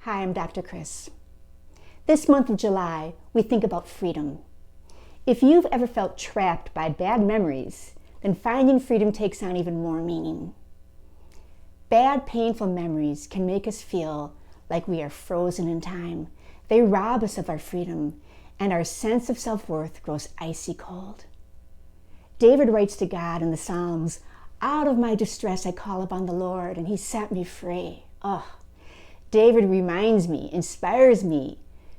Hi, I'm Dr. Chris. This month of July, we think about freedom. If you've ever felt trapped by bad memories, then finding freedom takes on even more meaning. Bad, painful memories can make us feel like we are frozen in time. They rob us of our freedom, and our sense of self-worth grows icy cold. David writes to God in the Psalms, "Out of my distress I call upon the Lord, and he set me free." David reminds me, inspires me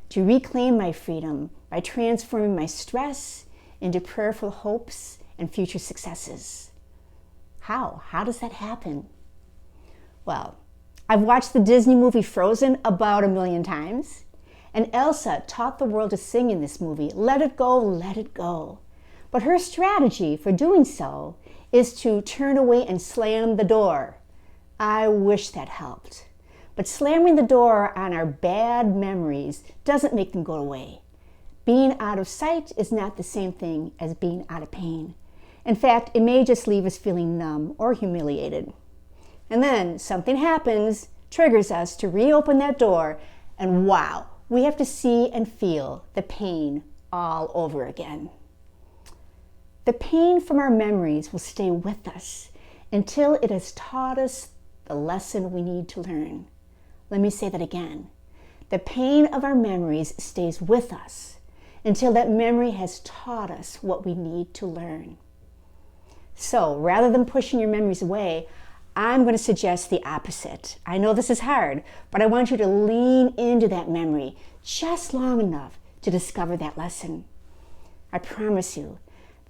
to reclaim my freedom by transforming my stress into prayerful hopes and future successes. How? How does that happen? Well, I've watched the Disney movie Frozen about 1,000,000 times, and Elsa taught the world to sing in this movie, "Let it go, let it go." But her strategy for doing so is to turn away and slam the door. I wish that helped. But slamming the door on our bad memories doesn't make them go away. Being out of sight is not the same thing as being out of pain. In fact, it may just leave us feeling numb or humiliated. And then something happens, triggers us to reopen that door, and wow, we have to see and feel the pain all over again. The pain from our memories will stay with us until it has taught us the lesson we need to learn. Let me say that again. The pain of our memories stays with us until that memory has taught us what we need to learn. So rather than pushing your memories away, I'm going to suggest the opposite. I know this is hard, but I want you to lean into that memory just long enough to discover that lesson. I promise you,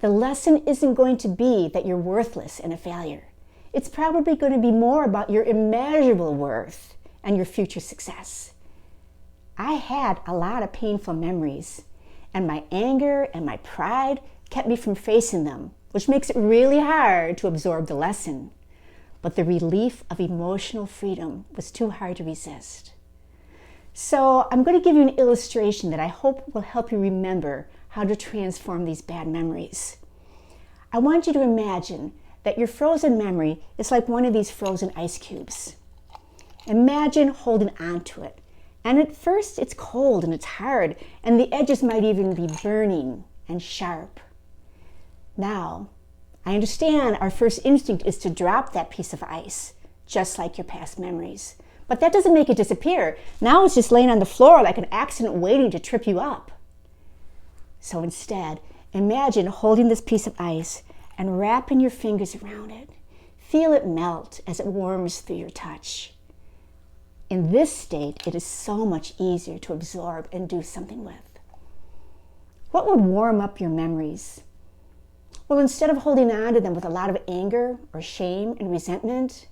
the lesson isn't going to be that you're worthless and a failure. It's probably going to be more about your immeasurable worth and your future success. I had a lot of painful memories, and my anger and my pride kept me from facing them, which makes it really hard to absorb the lesson. But the relief of emotional freedom was too hard to resist. So I'm going to give you an illustration that I hope will help you remember how to transform these bad memories. I want you to imagine that your frozen memory is like one of these frozen ice cubes. Imagine holding onto it. And at first it's cold and it's hard, and the edges might even be burning and sharp. Now, I understand our first instinct is to drop that piece of ice, just like your past memories. But that doesn't make it disappear. Now it's just laying on the floor like an accident waiting to trip you up. So instead, imagine holding this piece of ice and wrapping your fingers around it. Feel it melt as it warms through your touch. In this state, it is so much easier to absorb and do something with. What would warm up your memories? Well, instead of holding on to them with a lot of anger or shame and resentment,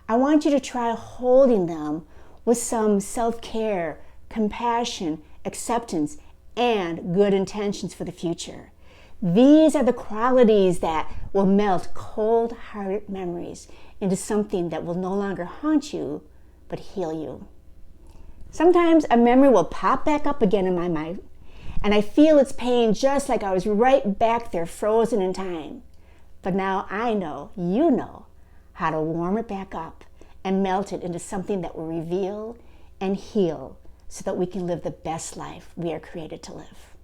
I want you to try holding them with some self-care, compassion, acceptance, and good intentions for the future. These are the qualities that will melt cold-hearted memories into something that will no longer haunt you, but heal you. Sometimes a memory will pop back up again in my mind, and I feel its pain just like I was right back there frozen in time. But now I know, you know, how to warm it back up and melt it into something that will reveal and heal so that we can live the best life we are created to live.